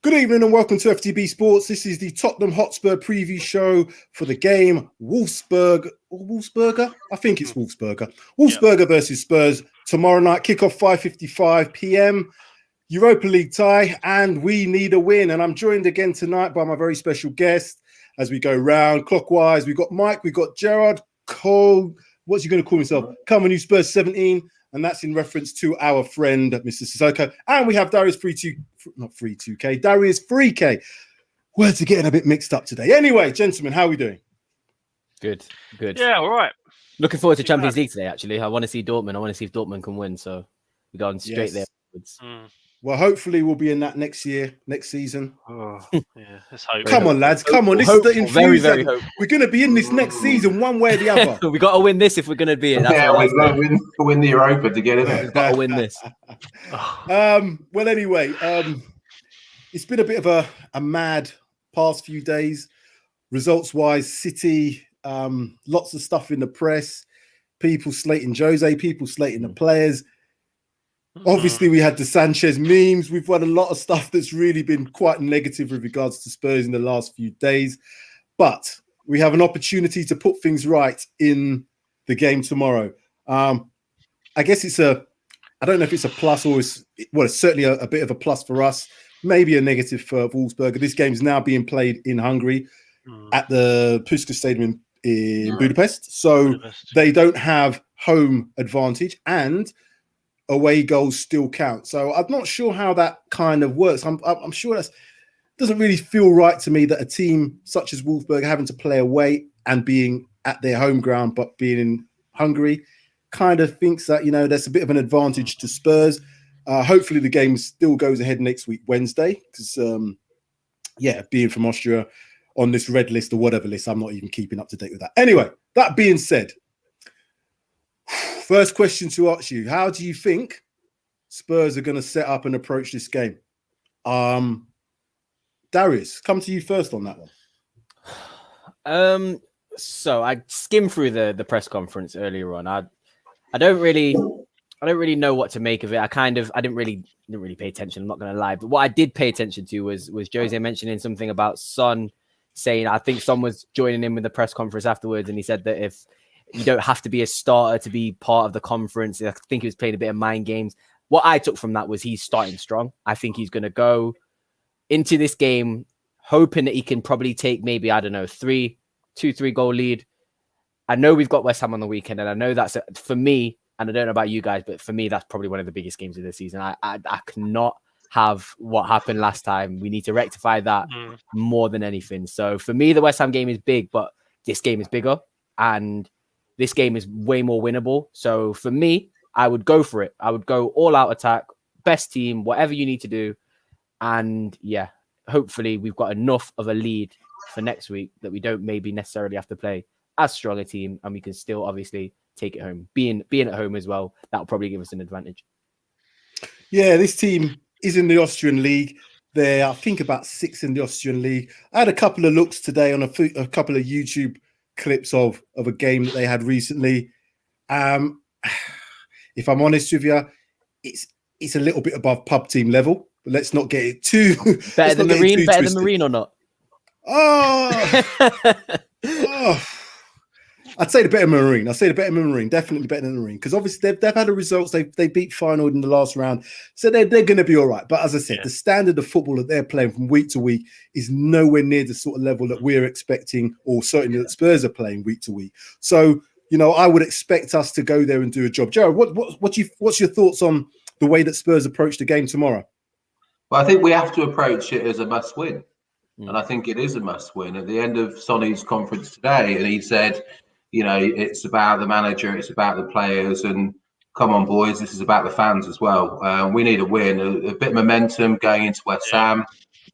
Good evening and welcome to FTB Sports. This is the Tottenham Hotspur Preview Show for the game Wolfsberger? I think it's Wolfsberger. Wolfsberger versus Spurs tomorrow night. Kickoff 5:55 p.m. Europa League tie, and we need a win. And I'm joined again tonight by my very special guest as we go round clockwise. We've got Mike, we've got Gerard, Cole. What's he going to call himself? Come on, you Spurs 17. And that's in reference to our friend, Mr. Sissoko. And we have Darius 3K, Darius 3K. Words are getting a bit mixed up today. Anyway, gentlemen, how are we doing? Good. Yeah, all right. Looking forward to Champions League today, actually. I want to see Dortmund. I want to see if Dortmund can win. So we're going straight there. Well, hopefully we'll be in that next season. Oh, yeah, let's hope. Come on, lads. Come on. This is the infuse. Very hopeful. We're going to be in this next season one way or the other. We got to win this if we're going to be in. We've got to win the Europa to get in it. We've got to win this. Well, anyway, it's been a bit of a mad past few days. Results-wise, City, lots of stuff in the press. People slating Jose, people slating the players. Obviously, we had the Sanchez memes. We've had a lot of stuff that's really been quite negative with regards to Spurs in the last few days. But we have an opportunity to put things right in the game tomorrow. I guess I don't know if it's a plus or it's certainly a bit of a plus for us, maybe a negative for Wolfsberger. This game's now being played in Hungary at the Puskás Stadium in Budapest. So they don't have home advantage and away goals still count. So I'm not sure how that kind of works. I'm sure that doesn't really feel right to me that a team such as Wolfsberger having to play away and being at their home ground but being in Hungary kind of thinks that, there's a bit of an advantage to Spurs. Hopefully the game still goes ahead next week, Wednesday, because, being from Austria on this red list or whatever list, I'm not even keeping up to date with that. Anyway, that being said, first question to ask you, how do you think Spurs are going to set up and approach this game? Darius, come to you first on that one. So I skimmed through the press conference earlier on. I don't really know what to make of it. I didn't really pay attention. I'm not going to lie, but what I did pay attention to was Jose mentioning something about Son saying, I think Son was joining in with the press conference afterwards, and he said that if you don't have to be a starter to be part of the conference. I think he was playing a bit of mind games. What I took from that was he's starting strong. I think he's going to go into this game hoping that he can probably take maybe, 3 goal lead. I know we've got West Ham on the weekend, and I know that's for me, and I don't know about you guys, but for me, that's probably one of the biggest games of the season. I cannot have what happened last time. We need to rectify that more than anything. So for me, the West Ham game is big, but this game is bigger, and this game is way more winnable. So for me, I would go for it. I would go all out attack, best team, whatever you need to do. And hopefully we've got enough of a lead for next week that we don't maybe necessarily have to play as strong a team, and we can still obviously take it home. Being at home as well, that'll probably give us an advantage. Yeah, this team is in the Austrian league. They're, I think, about 6th in the Austrian league. I had a couple of looks today on a couple of YouTube clips of a game that they had recently. If I'm honest with you, it's a little bit above pub team level, but let's not get it too better than Marine or not. I'd say the better Marine. Definitely better than Marine, because obviously they've had the results. They beat Feyenoord in the last round, so they're going to be all right. But as I said, the standard of football that they're playing from week to week is nowhere near the sort of level that we're expecting, or certainly that Spurs are playing week to week. So I would expect us to go there and do a job. Jared, what's your thoughts on the way that Spurs approach the game tomorrow? Well, I think we have to approach it as a must-win, and I think it is a must-win. At the end of Sonny's conference today, and he said, it's about the manager, it's about the players, and come on, boys, this is about the fans as well. We need a win, a bit of momentum going into West Ham,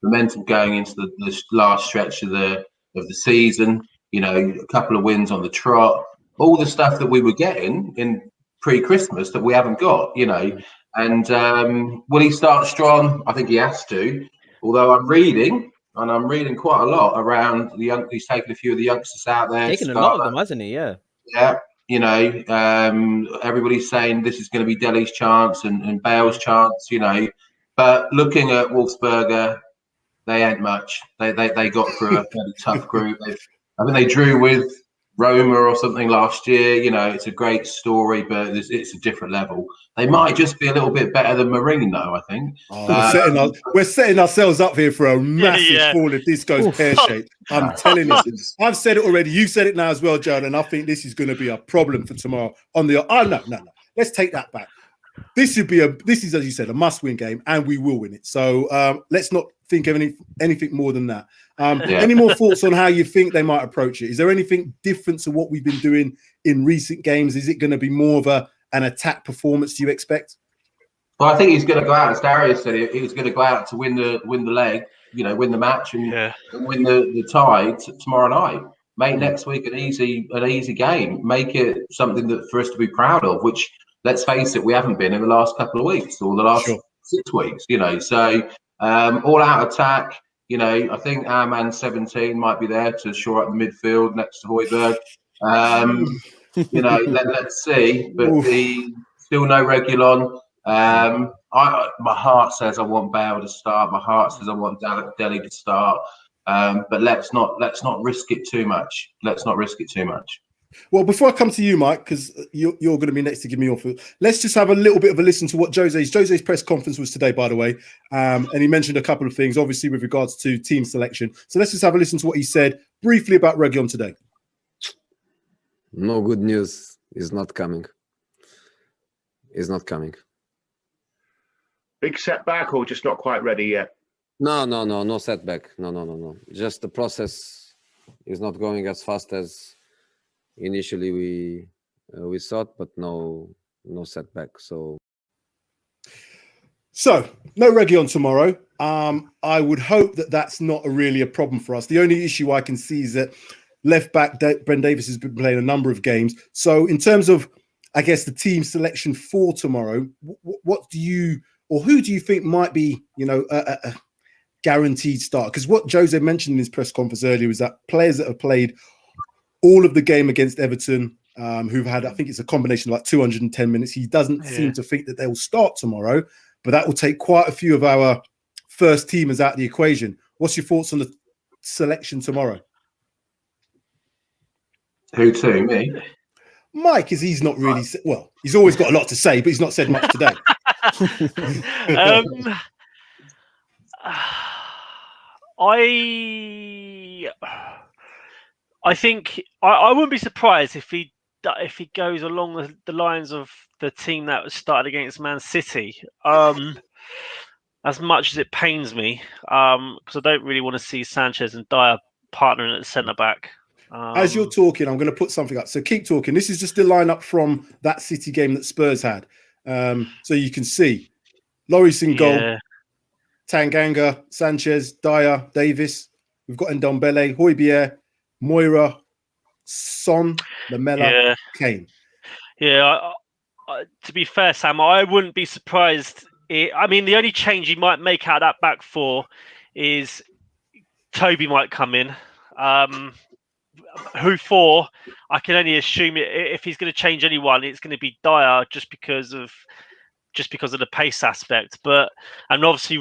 momentum going into the last stretch of the season. A couple of wins on the trot, all the stuff that we were getting in pre-Christmas that we haven't got. And will he start strong? I think he has to. Although I'm reading quite a lot around he's taken a few of the youngsters out there. Taking a lot of them, hasn't he? Yeah. Yeah. Everybody's saying this is going to be Dele's chance and Bale's chance, But looking at Wolfsberger, they ain't much. They got through a fairly tough group. I think they drew with Roma or something last year. You know, it's a great story, but it's a different level. They might just be a little bit better than Marino, I think. We're setting ourselves up here for a massive fall if this goes pear-shaped. I'm telling you. I've said it already. You said it now as well, John, and I think this is going to be a problem for tomorrow. No. Let's take that back. This is, as you said, a must-win game, and we will win it. So let's not think of anything more than that. Any more thoughts on how you think they might approach it? Is there anything different to what we've been doing in recent games? Is it going to be more of an attack performance, do you expect? Well, I think he's going to go out, as Darius said, he's going to go out to win the leg, win the match and win the tie tomorrow night. Make next week an easy game. Make it something that for us to be proud of, which, let's face it, we haven't been in the last couple of weeks or the last 6 weeks, So all out attack. I think our man 17 might be there to shore up the midfield next to Højbjerg. Let's see. But still no Reguilon. My heart says I want Bale to start. My heart says I want Dele to start. But let's not risk it too much. Well, before I come to you, Mike, because you're going to be next to give me your thoughts, let's just have a little bit of a listen to what Jose's press conference was today, by the way. And he mentioned a couple of things, obviously, with regards to team selection. So let's just have a listen to what he said briefly about Reguilon today. No good news. He's not coming. Big setback or just not quite ready yet? No setback. No. Just the process is not going as fast as initially we thought, but no setback. So no Reguilon tomorrow. I would hope that that's not really a problem for us. The only issue I can see is that left back Brent Davies has been playing a number of games. So in terms of, I guess, the team selection for tomorrow, what do you, or who do you think might be, a guaranteed start? Because what Jose mentioned in his press conference earlier is that players that have played all of the game against Everton, who've had, I think it's a combination of like 210 minutes. He doesn't seem to think that they will start tomorrow, but that will take quite a few of our first teamers out of the equation. What's your thoughts on the selection tomorrow? Who to? Me? Mike, he's not really, well, he's always got a lot to say, but he's not said much today. I think I wouldn't be surprised if he goes along the lines of the team that was started against Man City. As much as it pains me, because I don't really want to see Sanchez and Dyer partnering at the centre back. As you're talking, I'm going to put something up. So keep talking. This is just the lineup from that City game that Spurs had. So you can see Lloris in goal, Tanganga, Sanchez, Dyer, Davis. We've got Ndombele, Højbjerg, Moira, Son, Lamela, Kane. Yeah, to be fair, Sam, I wouldn't be surprised. The only change he might make out of that back four is Toby might come in. Who for? I can only assume if he's going to change anyone, it's going to be Dyer just because of the pace aspect. And obviously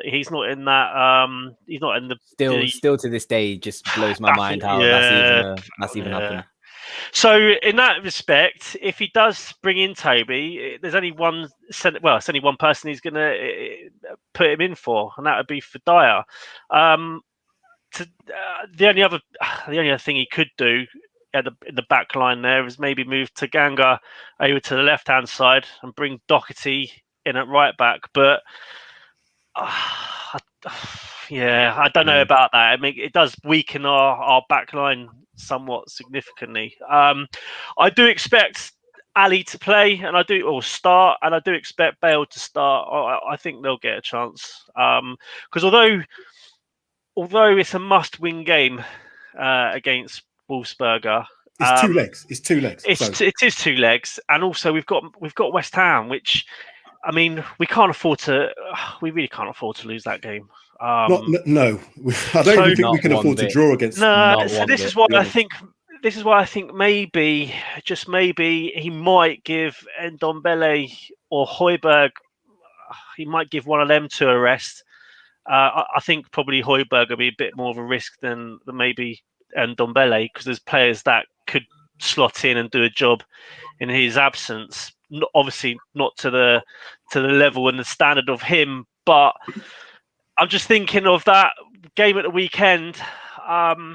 he's not in that. He's not in the still to this day just blows my mind how that's even happened. So in that respect, if he does bring in Toby, there's only one. It's only one person he's going to put him in for, and that would be for Dyer. The only other thing he could do in the back line there is maybe move Tanganga over to the left hand side and bring Doherty in at right back. But I don't know about that. I mean, it does weaken our back line somewhat significantly. I do expect Ali to play, or start, and I do expect Bale to start. I think they'll get a chance because although it's a must-win game against WOLFSBERGER, it's two legs. It is 2 legs, and also we've got West Ham, which we we really can't afford to lose that game. No, I don't even think we can afford to draw against. No, so this is why I think. This is why I think maybe, just maybe, he might give Ndombele or Højbjerg. He might give one of them to a rest. I think probably Højbjerg will be a bit more of a risk than maybe Ndombele, because there's players that could slot in and do a job in his absence. Obviously not to the level and the standard of him, but I'm just thinking of that game at the weekend. I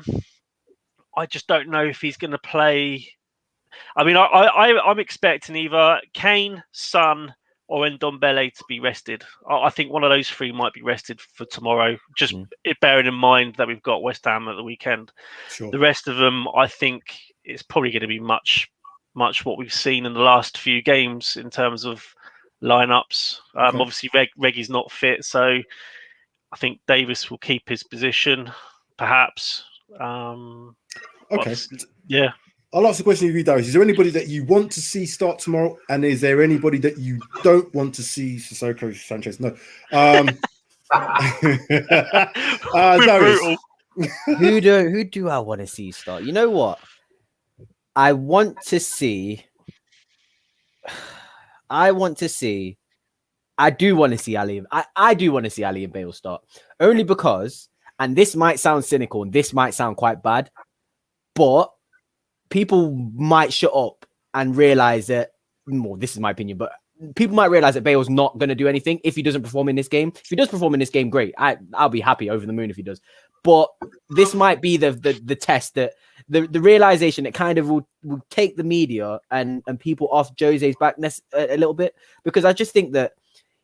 just don't know if he's going to play. I mean, I'm expecting either Kane, Son, or Ndombele to be rested. I think one of those three might be rested for tomorrow, just bearing in mind that we've got West Ham at the weekend. Sure. The rest of them, I think, it's probably going to be much what we've seen in the last few games in terms of lineups. Okay. Obviously, Reggie's not fit, so I think Davis will keep his position, perhaps. Okay. Yeah. I'll ask the question of you, Darius. Is there anybody that you want to see start tomorrow? And is there anybody that you don't want to see? Sissoko, Sanchez? No. Darius. Who do I want to see start? You know what? I do want to see Ali. I do want to see Ali and Bale start. Only because, and this might sound cynical and this might sound quite bad, but people might shut up and realize that, well, this is my opinion, but people might realize that Bale's not going to do anything if he doesn't perform in this game. If he does perform in this game, great. I'll be happy, over the moon if he does. But this might be the test, that the realization that kind of will take the media and people off Jose's back a little bit, because I just think that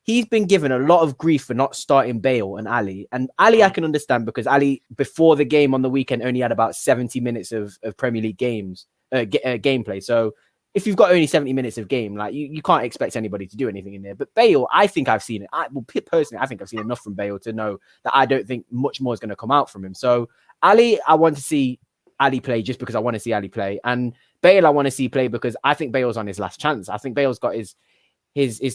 he's been given a lot of grief for not starting Bale and Ali. And Ali, I can understand, because Ali, before the game on the weekend, only had about 70 minutes of Premier League gameplay. So if you've got only 70 minutes of game, like you can't expect anybody to do anything in there. But Bale, I think I've seen it. Personally, I think I've seen enough from Bale to know that I don't think much more is going to come out from him. So Ali, I want to see Ali play just because I want to see Ali play. And Bale, I want to see play because I think Bale's on his last chance. I think Bale's got his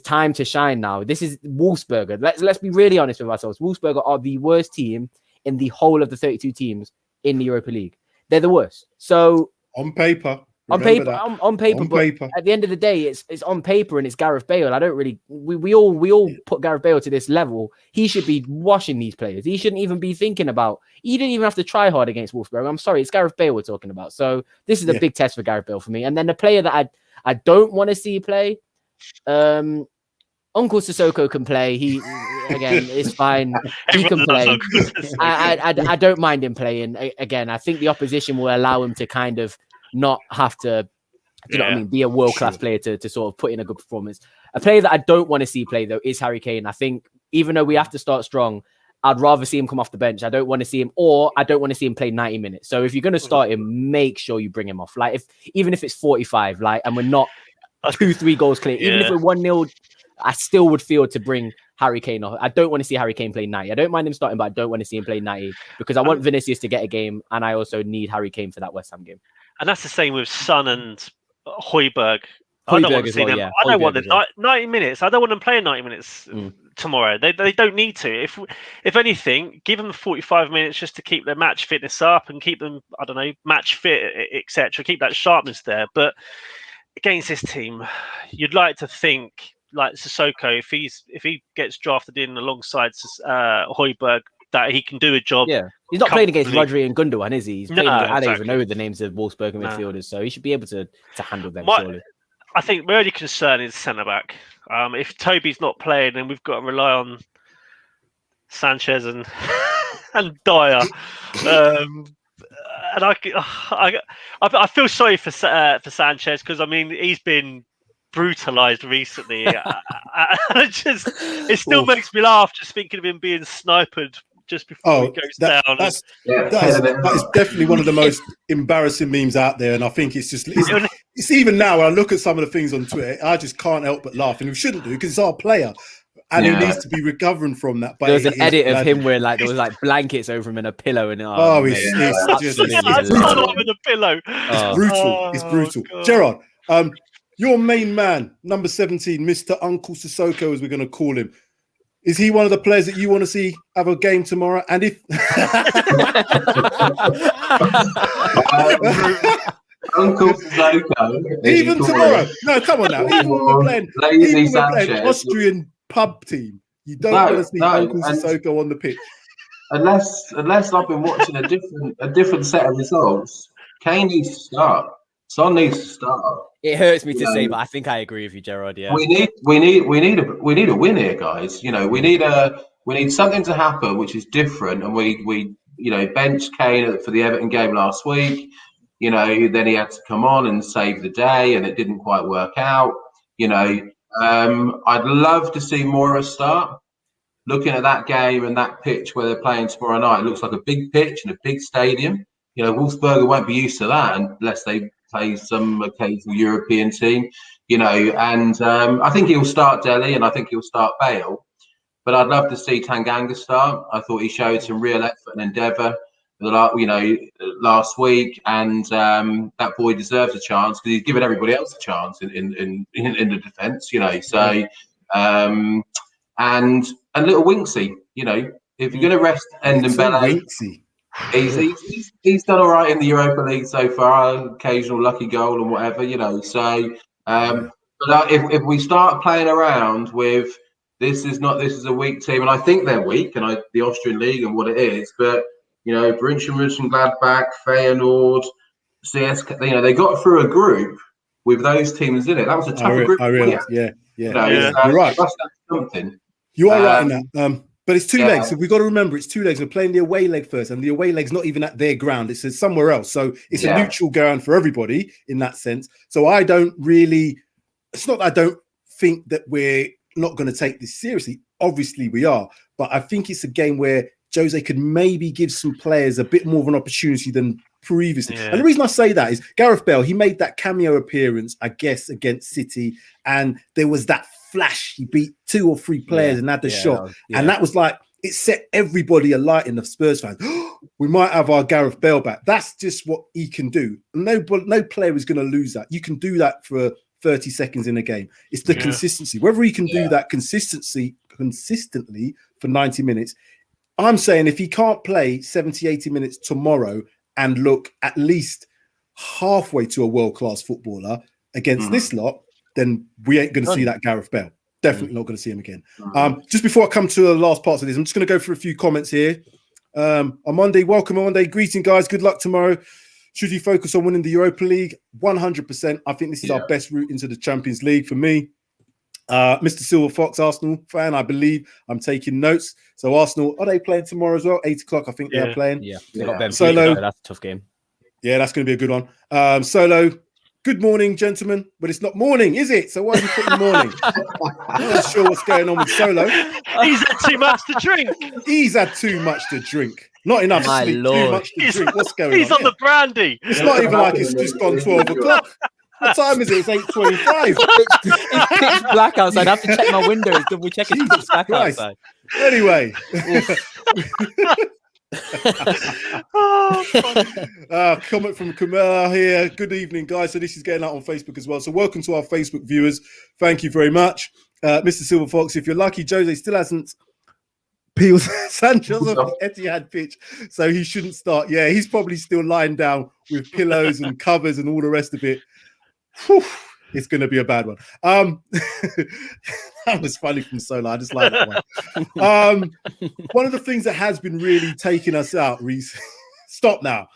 time to shine now. This is Wolfsberger. Let's be really honest with ourselves. Wolfsberger are the worst team in the whole of the 32 teams in the Europa League. They're the worst. So on paper, but at the end of the day, it's on paper and it's Gareth Bale. I don't really. We all put Gareth Bale to this level. He should be washing these players. He shouldn't even be thinking about. He didn't even have to try hard against Wolfsberger. I'm sorry, it's Gareth Bale we're talking about. So this is a big test for Gareth Bale for me. And then the player that I don't want to see play. Uncle Sissoko can play. He again is fine. He can play. I don't mind him playing. Again, I think the opposition will allow him to kind of not have to, you know what I mean, be a world-class player to sort of put in a good performance. A player that I don't want to see play though is Harry Kane. I think even though we have to start strong, I'd rather see him come off the bench. I don't want to see him play 90 minutes. So if you're going to start him, make sure you bring him off. Like even if it's 45, and we're not 2-3 goals clear, even if we're 1-0, I still would feel to bring Harry Kane off. I don't want to see Harry Kane play 90. I don't mind him starting, but I don't want to see him play 90 because I want Vinicius to get a game, and I also need Harry Kane for that West Ham game. And that's the same with Son and Højbjerg. I don't want to see them. I don't want them 90 minutes. I don't want them playing 90 minutes tomorrow. They don't need to. If anything, give them 45 minutes just to keep their match fitness up and keep them, I don't know, match fit, etc. Keep that sharpness there. But against this team, you'd like to think like Sissoko, if he gets drafted in alongside Højbjerg, that he can do a job. Yeah, he's not playing against Rodri and Gundogan, is he? He's playing against, I don't even know the names of Wolfsberger midfielders, so he should be able to handle them. Surely. I think my only concern is centre back. If Toby's not playing, then we've got to rely on Sanchez and Dyer. And I feel sorry for Sanchez because I mean he's been brutalized recently. It still makes me laugh just thinking of him being sniped just before he goes down. That is definitely one of the most embarrassing memes out there, and I think it's even now when I look at some of the things on Twitter, I just can't help but laugh, and we shouldn't do because it's our player. And he needs to be recovering from that. But there was an edit of him where there was blankets over him and a pillow, and it's just with a pillow. It's brutal. It's brutal. God. Gerard, your main man, number 17, Mr. Uncle Sissoko, as we're going to call him. Is he one of the players that you want to see have a game tomorrow? And if Uncle Sissoko, even tomorrow, no, come on now. Even when we're playing Austrian pub team, You don't want to see no, Uncle and- Sissoko on the pitch. Unless I've been watching a different set of results. Kane needs to start. Son needs to start. It hurts me to You say, know, but I think I agree with you, Gerard. Yeah. we need a win here, guys. You know, we need something to happen which is different. And we benched Kane for the Everton game last week. You know, then he had to come on and save the day, and it didn't quite work out. You know, I'd love to see more of a start. Looking at that game and that pitch where they're playing tomorrow night, it looks like a big pitch and a big stadium. You know, Wolfsberger won't be used to that unless they play some occasional European team. You know, and I think he'll start Delhi and I think he'll start Bale. But I'd love to see Tanganga start. I thought he showed some real effort and endeavour, last week, and that boy deserves a chance because he's given everybody else a chance in the defence. You know, so. And little Winksy, you know, if you're going to rest Ndombele, he's done all right in the Europa League so far. Occasional lucky goal and whatever, you know. So, but if we start playing around with this is a weak team, and I think they're weak, and the Austrian League and what it is, but you know, Borussia Mönchengladbach, Feyenoord, CSKA, you know, they got through a group with those teams in it. That was a tougher group. I realise, yeah. You know, Yeah. so You're right. that's something. You are right in that. But it's two Yeah. legs. So we've got to remember it's 2 legs. We're playing the away leg first, and the away leg's not even at their ground. It's somewhere else. So it's a neutral ground for everybody in that sense. So I don't really, it's not that I don't think that we're not going to take this seriously. Obviously we are. But I think it's a game where Jose could maybe give some players a bit more of an opportunity than previously. Yeah. And the reason I say that is Gareth Bale, he made that cameo appearance, I guess, against City. And there was that flash. He beat 2 or 3 players and had the shot. And that was like, it set everybody alight in the Spurs fans. We might have our Gareth Bale back. That's just what he can do. No player is going to lose that. You can do that for 30 seconds in a game. It's the consistency. Whether he can do that consistently for 90 minutes. I'm saying if he can't play 70, 80 minutes tomorrow and look at least halfway to a world-class footballer against this lot, then we ain't going to see that Gareth Bale. Definitely not going to see him again. Just before I come to the last parts of this, I'm just going to go through a few comments here. Monday, welcome Monday. Greeting, guys. Good luck tomorrow. Should you focus on winning the Europa League? 100%. I think this is our best route into the Champions League for me. Mr. Silver Fox, Arsenal fan, I believe. I'm taking notes. So Arsenal, are they playing tomorrow as well? 8 o'clock, I think they're playing. Yeah, they got Benfica, Solo. so that's a tough game. Yeah, that's going to be a good one. Solo, good morning, gentlemen. But it's not morning, is it? So why are you putting morning? I'm not sure what's going on with Solo. He's had too much to drink. He's had too much to drink. Not enough My sleep, Lord. too much to drink. What's going on? He's on the brandy. It's not even like it's just gone 12 o'clock. What time is it? It's 8:25. It's pitch black outside. I have to check my windows, double check it's pitch black Christ. outside. Anyway. Comment from Kamal here. Good evening, guys. So this is getting out on Facebook as well. So welcome to our Facebook viewers. Thank you very much. Mr. Silver Fox, if you're lucky, Jose still hasn't peeled Sanchez off the Etihad pitch, so he shouldn't start. Yeah, he's probably still lying down with pillows and covers and all the rest of it. Whew, it's going to be a bad one. That was funny from Solar. I just like that one. One of the things that has been really taking us out, Reese. Stop now.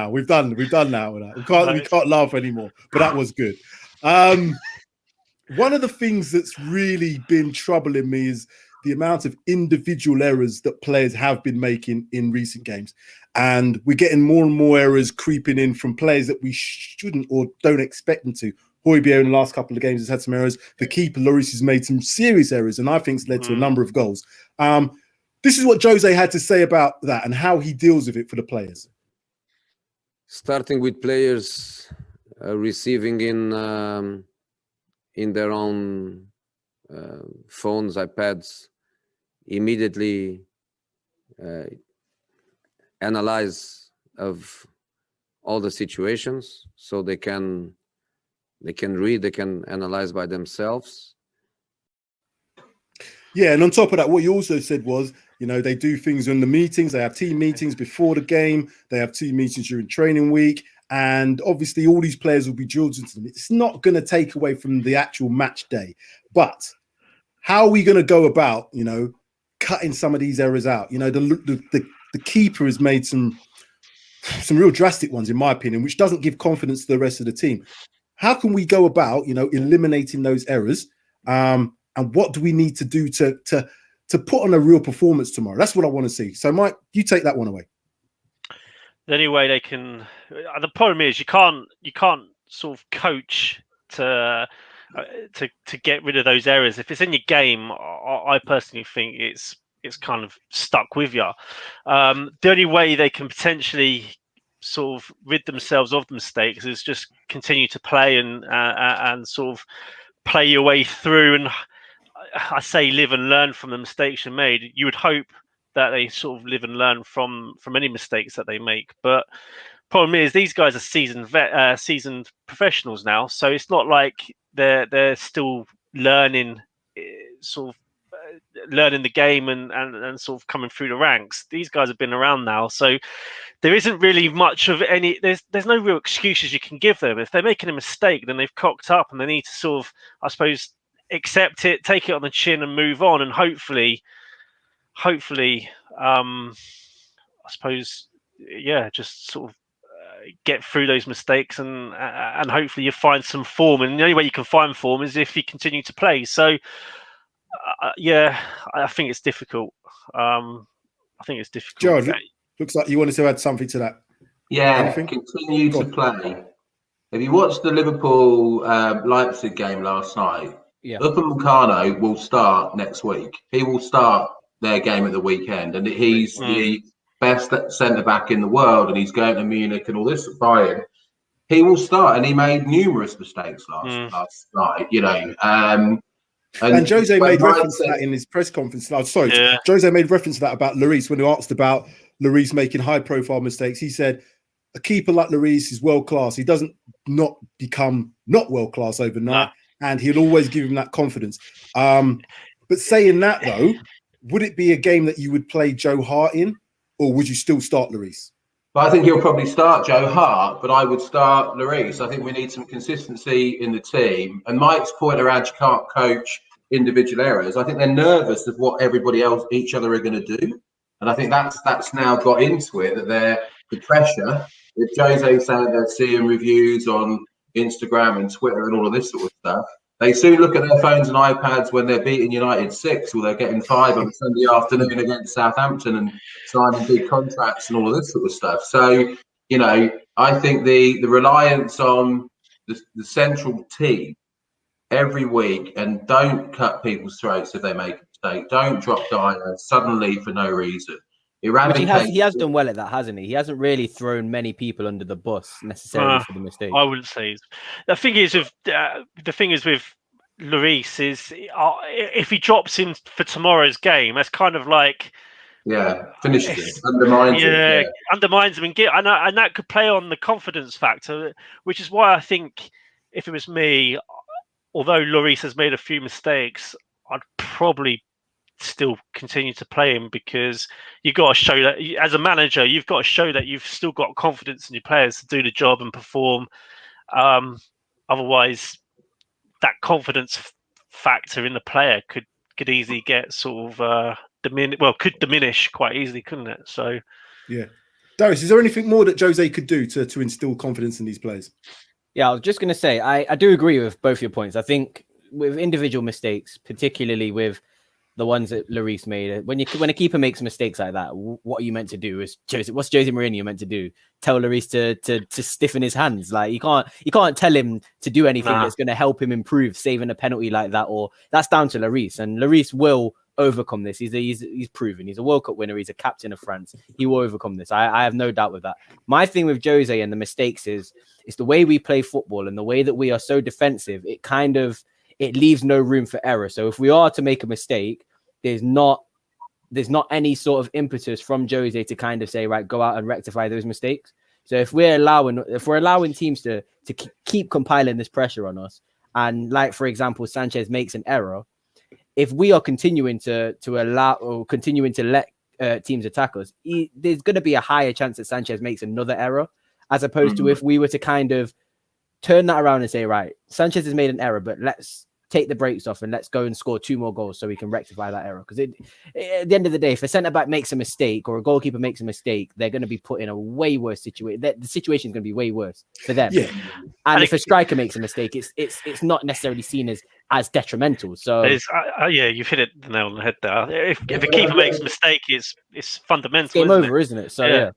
We've done now with that. We can't laugh anymore. But that was good. One of the things that's really been troubling me is the amount of individual errors that players have been making in recent games. And we're getting more and more errors creeping in from players that we shouldn't or don't expect them to. Højbjerg in the last couple of games has had some errors. The keeper, Lloris, has made some serious errors, and I think it's led to a number of goals. This is what Jose had to say about that and how he deals with it for the players. Starting with players receiving in their own phones, iPads, immediately analyze of all the situations, so they can read, they can analyze by themselves. Yeah, and on top of that, what you also said was, you know, they do things in the meetings. They have team meetings before the game. They have team meetings during training week. And obviously all these players will be drilled into them. It's not going to take away from the actual match day. But how are we going to go about, cutting some of these errors out? The keeper has made some real drastic ones, in my opinion, which doesn't give confidence to the rest of the team. How can we go about, eliminating those errors? And what do we need to do to put on a real performance tomorrow? That's what I want to see. So, Mike, you take that one away. The only way they can. The problem is you can't sort of coach to get rid of those errors. If it's in your game, I personally think it's kind of stuck with you. The only way they can potentially sort of rid themselves of the mistakes is just continue to play and sort of play your way through. And I say live and learn from the mistakes you made. You would hope that they sort of live and learn from any mistakes that they make. But problem is these guys are seasoned professionals now, so it's not like they're still learning, sort of learning the game and sort of coming through the ranks. These guys have been around now, so there isn't really much of any. There's no real excuses you can give them. If they're making a mistake, then they've cocked up, and they need to sort of, I suppose, accept it, take it on the chin, and move on. And hopefully, I suppose, just sort of get through those mistakes and hopefully you find some form. And the only way you can find form is if you continue to play. So, I think it's difficult. George, looks like you wanted to add something to that. Yeah, Anything? Continue to play. Have you watched the Liverpool Leipzig game last night? Yeah. Upamecano will start next week. He will start their game at the weekend, and he's the best centre back in the world, and he's going to Munich and all this Bayern. He will start, and he made numerous mistakes last night. And Jose made reference to that in his press conference. Jose made reference to that about Lloris when he asked about Lloris making high-profile mistakes. He said a keeper like Lloris is world class. He doesn't not become not world class overnight, and he'll always give him that confidence. But saying that though, would it be a game that you would play Joe Hart in, or would you still start Lloris? Well, I think he'll probably start Joe Hart, but I would start Lloris. I think we need some consistency in the team. And Mike's point around you can't coach individual errors. I think they're nervous of what each other are going to do. And I think that's now got into it, that the pressure. If Jose's saying they're seeing reviews on Instagram and Twitter and all of this sort of stuff, they soon look at their phones and iPads when they're beating United 6 or they're getting 5 on Sunday afternoon against Southampton and signing big contracts and all of this sort of stuff. So, I think the reliance on the central team every week, and don't cut people's throats if they make a mistake. Don't drop Dyer suddenly for no reason. He has done well at that, hasn't he? He hasn't really thrown many people under the bus necessarily for the mistake. I wouldn't say. The thing is with Lloris is if he drops in for tomorrow's game, that's kind of like finishes it, undermines it. Undermines him, and that could play on the confidence factor, which is why I think if it was me, although Lloris has made a few mistakes, I'd probably still continue to play him, because you've got to show that as a manager, you've got to show that you've still got confidence in your players to do the job and perform. Otherwise, that confidence factor in the player could easily get sort of diminish quite easily, couldn't it? So, yeah. Darius, is there anything more that Jose could do to instill confidence in these players? Yeah, I was just going to say, I do agree with both your points. I think with individual mistakes, particularly with the ones that Lloris made, when a keeper makes mistakes like that, what are you meant to do? What's Jose Mourinho meant to do? Tell Lloris to stiffen his hands? Like you can't tell him to do anything that's going to help him improve, saving a penalty like that, or that's down to Lloris, and Lloris will overcome this. He's proven. He's a World Cup winner. He's a captain of France. He will overcome this. I have no doubt with that. My thing with Jose and the mistakes is it's the way we play football and the way that we are so defensive. It leaves no room for error. So if we are to make a mistake, there's not any sort of impetus from Jose to kind of say, right, go out and rectify those mistakes. So if we're allowing teams to keep compiling this pressure on us, and like for example, Sanchez makes an error, if we are continuing to let teams attack us, there's going to be a higher chance that Sanchez makes another error, as opposed to if we were to kind of turn that around and say, right, Sanchez has made an error, but let's take the brakes off and let's go and score 2 more goals so we can rectify that error. Because at the end of the day, if a centre-back makes a mistake or a goalkeeper makes a mistake, they're going to be put in a way worse situation. The situation is going to be way worse for them. Yeah. And if a striker makes a mistake, it's not necessarily seen as detrimental. So yeah, you've hit it the nail on the head there. If a keeper makes a mistake, it's fundamental. Game over, isn't it? So yeah.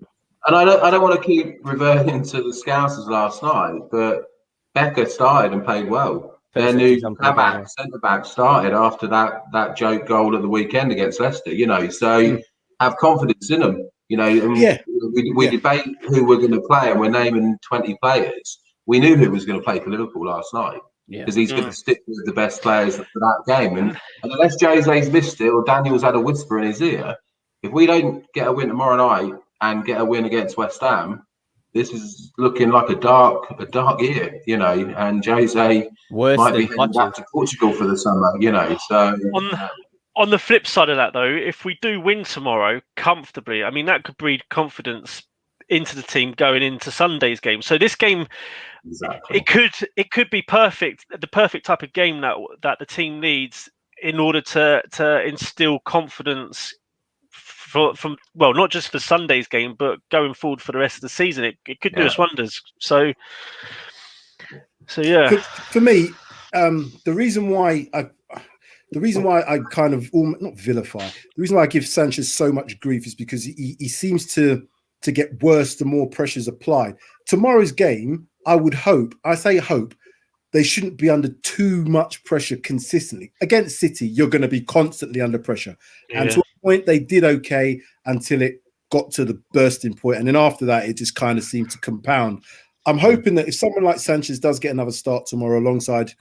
And I don't want to keep reverting to the Scousers last night, but Becker started and played well. Their new centre back started after that joke goal at the weekend against Leicester. So have confidence in them. We debate who we're going to play, and we're naming 20 players. We knew who was going to play for Liverpool last night because he's going to stick with the best players for that game. And unless Jose's missed it or Daniel's had a whisper in his ear, if we don't get a win tomorrow night and get a win against West Ham, this is looking like a dark year, and Jose might be heading back to Portugal for the summer, so. On the flip side of that, though, if we do win tomorrow comfortably, I mean, that could breed confidence into the team going into Sunday's game. So this game, exactly. it could be perfect, the perfect type of game that the team needs in order to instill confidence from not just for Sunday's game, but going forward for the rest of the season. It could do us wonders. So yeah. For me, the reason why I kind of not vilify, the reason why I give Sanchez so much grief is because he seems to get worse the more pressure's applied. Tomorrow's game, I say hope, they shouldn't be under too much pressure consistently. Against City, you're going to be constantly under pressure. Yeah. And to a point, they did okay until it got to the bursting point. And then after that, it just kind of seemed to compound. I'm hoping that if someone like Sanchez does get another start tomorrow alongside,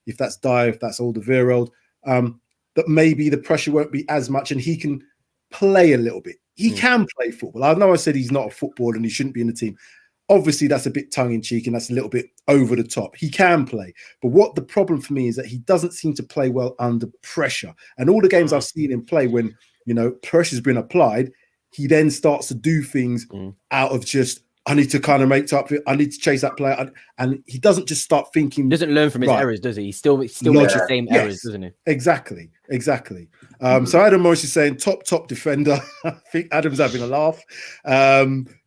if that's Dyer, if that's Alderweireld, that maybe the pressure won't be as much and he can play a little bit. He can play football. I know I said he's not a footballer and he shouldn't be in the team. Obviously, that's a bit tongue-in-cheek and that's a little bit over the top. He can play. But what the problem for me is that he doesn't seem to play well under pressure. And all the games I've seen him play when, pressure's been applied, he then starts to do things out of just, I need to kind of make up for it. I need to chase that player. And he doesn't just start thinking. He doesn't learn from his errors, does he? He still makes the same errors, doesn't he? Exactly. So Adam Morris is saying top defender. I think Adam's having a laugh.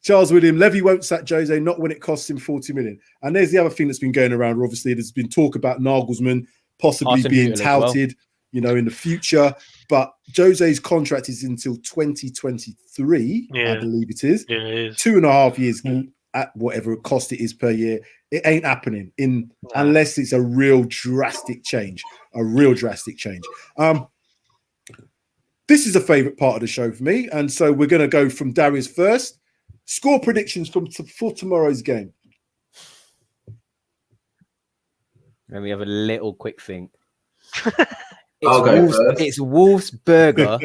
Charles William, Levy won't sack Jose, not when it costs him 40 million. And there's the other thing that's been going around. Obviously, there's been talk about Nagelsmann possibly being touted, in the future. But Jose's contract is until 2023, I believe it is. Yeah, it is. 2.5 years at whatever cost it is per year. It ain't happening unless it's a real drastic change. This is a favorite part of the show for me. And so we're going to go from Darius first. Score predictions for tomorrow's game. Let me have a little quick think. It's Wolfsberger.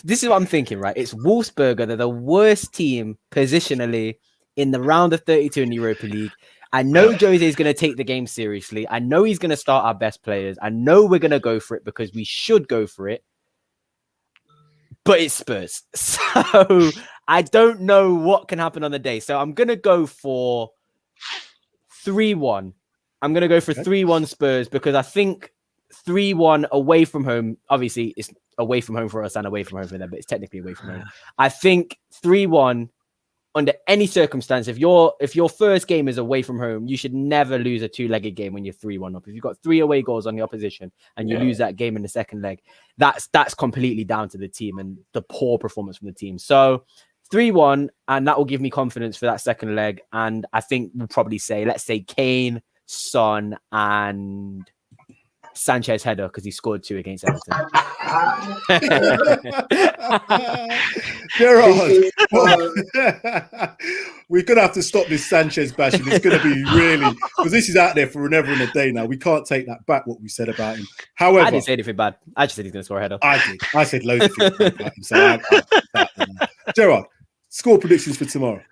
This is what I'm thinking, right? It's Wolfsberger. They're the worst team positionally in the round of 32 in the Europa League. I know Jose is going to take the game seriously. I know he's going to start our best players. I know we're going to go for it because we should go for it. But it's Spurs. So I don't know what can happen on the day. So I'm going to go for 3-1. I'm going to go for 3-1 Spurs because I think 3-1 away from home. Obviously, it's away from home for us and away from home for them, but it's technically away from home. I think 3-1 under any circumstance. If your first game is away from home, you should never lose a 2-legged game when you're 3-1 up. If you've got 3 away goals on the opposition and you lose that game in the second leg, that's completely down to the team and the poor performance from the team. So 3-1, and that will give me confidence for that second leg. And I think we'll probably say, let's say Kane, Son, and Sanchez header because he scored 2 against Everton. Gerard, we're going to have to stop this Sanchez bashing. It's going to be really, because this is out there for an ever and a day now. We can't take that back, what we said about him. However, I didn't say anything bad. I just said he's going to score a header. I did. I said loads of things about him. So Gerard, score predictions for tomorrow.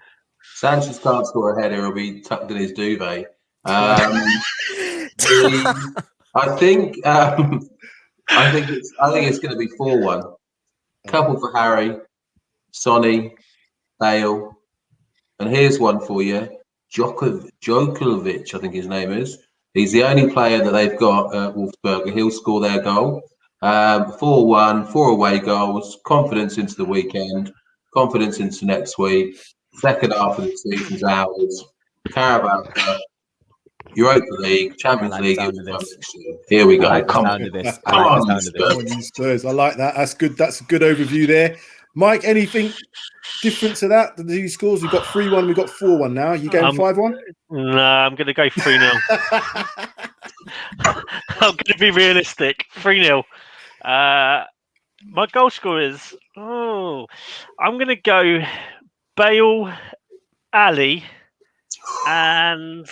Sanchez can't score a header. He'll be tucked in his duvet. I think it's going to be 4-1. Couple for Harry, Sonny, Bale, and here's one for you. Djokovic, I think his name is. He's the only player that they've got at Wolfsberger. He'll score their goal. 4-1, 4 away goals, confidence into the weekend, confidence into next week. Second half of the season's ours. Carabao Cup, Europa League, Champions League. Here we go. Come on, you Spurs. I like that. That's good. That's a good overview there. Mike, anything different to that? The two scores, we've got 3-1, we've got 4-1 now. You going 5-1? No, I'm going to go 3-0. I'm going to be realistic. 3-0. My goal scorers. I'm going to go Bale, Ali, and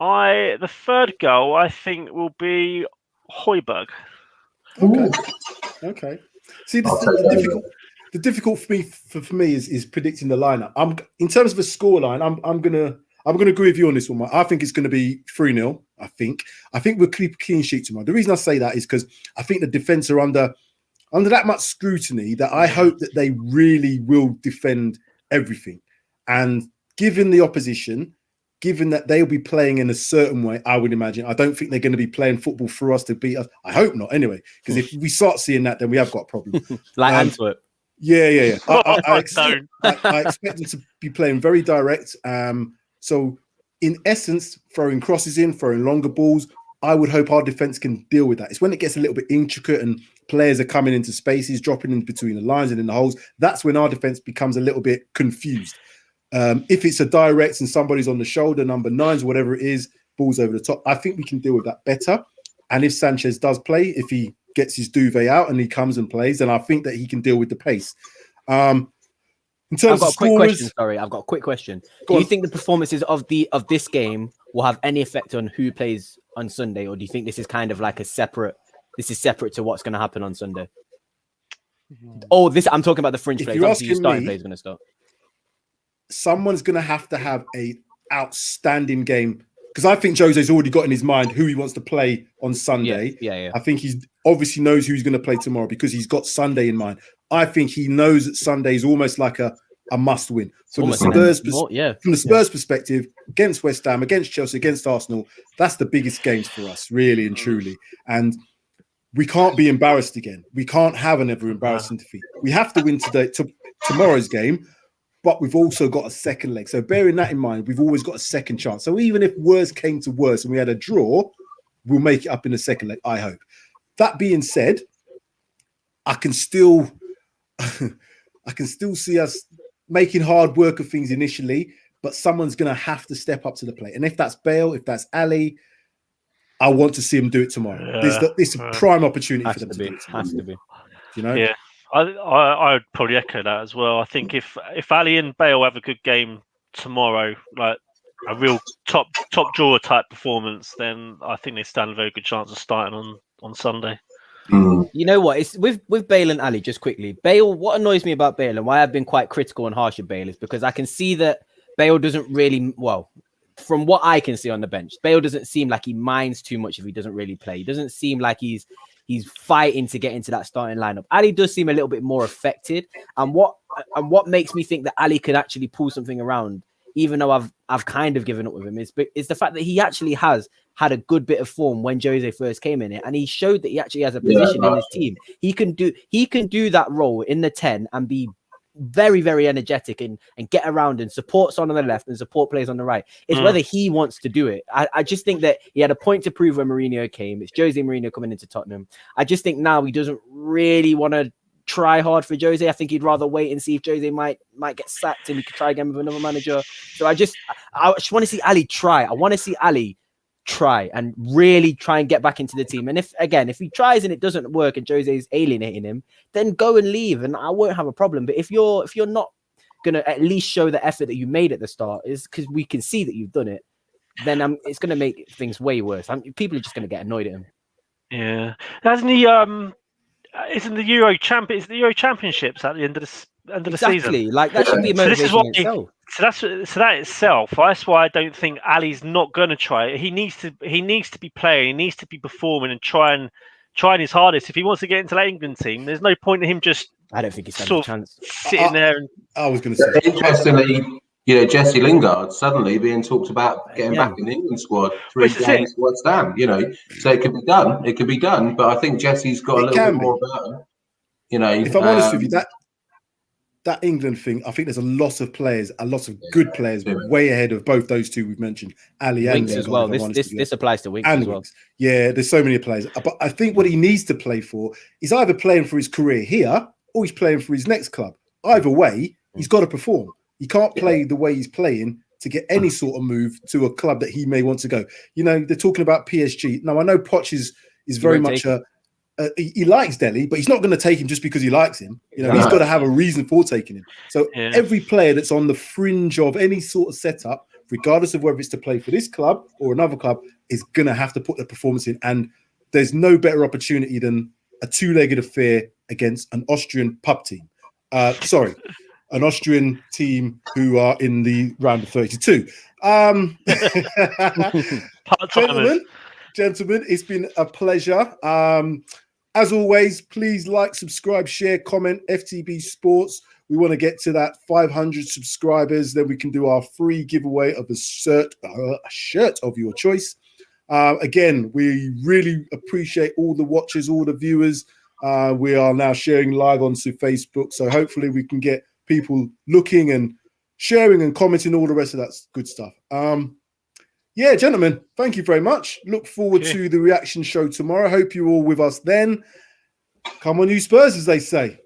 the third goal I think will be Højbjerg. Okay. See, the difficult for me is predicting the lineup. In terms of a scoreline, I'm gonna agree with you on this one, Mike. I think it's gonna be 3-0. I think we'll keep a clean sheet tomorrow. The reason I say that is because I think the defense are under that much scrutiny that I hope that they really will defend everything. And given the opposition, given that they'll be playing in a certain way, I would imagine. I don't think they're going to be playing football for us to beat us. I hope not, anyway. Because if we start seeing that, then we have got a problem. Like Antwerp. Yeah. I expect them to be playing very direct. So, in essence, throwing crosses in, throwing longer balls, I would hope our defense can deal with that. It's when it gets a little bit intricate and players are coming into spaces, dropping in between the lines and in the holes. That's when our defense becomes a little bit confused. If it's a direct and somebody's on the shoulder, number 9s, whatever it is, balls over the top, I think we can deal with that better. And if Sanchez does play, if he gets his duvet out and he comes and plays, then I think that he can deal with the pace. In terms of scorers, I've got a quick question. Do you think the performances of this game will have any effect on who plays on Sunday, or do you think this is kind of like separate to what's going to happen on Sunday? Oh, I'm talking about the fringe players. Obviously, your starting players going to start. Someone's going to have an outstanding game, because I think Jose's already got in his mind who he wants to play on Sunday. Yeah. I think he obviously knows who he's going to play tomorrow because he's got Sunday in mind. I think he knows that Sunday is almost like a must win. From the Spurs perspective, against West Ham, against Chelsea, against Arsenal, that's the biggest games for us, really and truly. And we can't be embarrassed again. We can't have another embarrassing defeat. We have to win tomorrow's game. But we've also got a second leg. So bearing that in mind, we've always got a second chance. So even if worse came to worse and we had a draw, we'll make it up in the second leg, I hope. That being said, I can still see us making hard work of things initially, but someone's going to have to step up to the plate. And if that's Bale, if that's Ali, I want to see them do it tomorrow. This is a prime opportunity for them to do it tomorrow. Has to be. You know? Yeah. I would probably echo that as well. I think if Ali and Bale have a good game tomorrow, like a real top drawer type performance, then I think they stand a very good chance of starting on Sunday. You know what? It's with Bale and Ali, just quickly. Bale, what annoys me about Bale and why I've been quite critical and harsh of Bale is because I can see that Bale doesn't really, from what I can see on the bench, Bale doesn't seem like he minds too much if he doesn't really play. He doesn't seem like he's fighting to get into that starting lineup. Ali does seem a little bit more affected. And what makes me think that Ali could actually pull something around, even though I've kind of given up with him, is the fact that he actually has had a good bit of form when Jose first came in it, and he showed that he actually has a position in his team. He can do that role in the 10 and be very, very energetic and get around and support Son on the left and support players on the right. It's whether he wants to do it. I just think that he had a point to prove when Mourinho came. It's Jose Mourinho coming into Tottenham. I just think now he doesn't really want to try hard for Jose. I think he'd rather wait and see if Jose might get sacked and he could try again with another manager. So I just want to see Ali try. I want to see Ali try and really try and get back into the team. And if he tries and it doesn't work and Jose's alienating him, then go and leave and I won't have a problem. But if you're not gonna at least show the effort that you made at the start, is because we can see that you've done it, then it's gonna make things way worse. People are just gonna get annoyed at him. Yeah, hasn't he? Isn't the Euro Championships at the end of the season? Exactly, like that should be a motivation itself. So that itself. That's why I don't think Ali's not going to try it. He needs to be playing. He needs to be performing and trying his hardest. If he wants to get into the England team, there's no point in him just. I don't think he's got a chance sitting there. And I was going to say, interestingly, Jesse Lingard suddenly being talked about getting back in the England squad, 3 games for West Ham. So it can be done. It can be done. But I think Jesse's got a little bit more about him. If I'm honest with you, that England thing, I think there's a lot of good players, way ahead of both those two we've mentioned, Ali and Winks as well. This applies to Winks as well. Yeah, there's so many players. But I think what he needs to play for is either playing for his career here or he's playing for his next club. Either way, he's got to perform. He can't play the way he's playing to get any sort of move to a club that he may want to go. They're talking about PSG. Now, I know Poch is very much he likes Delhi, but he's not going to take him just because he likes him. He's got to have a reason for taking him. So every player that's on the fringe of any sort of setup, regardless of whether it's to play for this club or another club, is going to have to put the performance in. And there's no better opportunity than a two-legged affair against an Austrian pub team. An Austrian team who are in the round of 32. Gentlemen, it's been a pleasure. As always, please like, subscribe, share, comment, FTB Sports. We want to get to that 500 subscribers. Then we can do our free giveaway of a shirt of your choice. Again, we really appreciate all the watchers, all the viewers. We are now sharing live onto Facebook. So hopefully we can get people looking and sharing and commenting, all the rest of that good stuff. Gentlemen, thank you very much. Look forward to the reaction show tomorrow. Hope you're all with us then. Come on, you Spurs, as they say.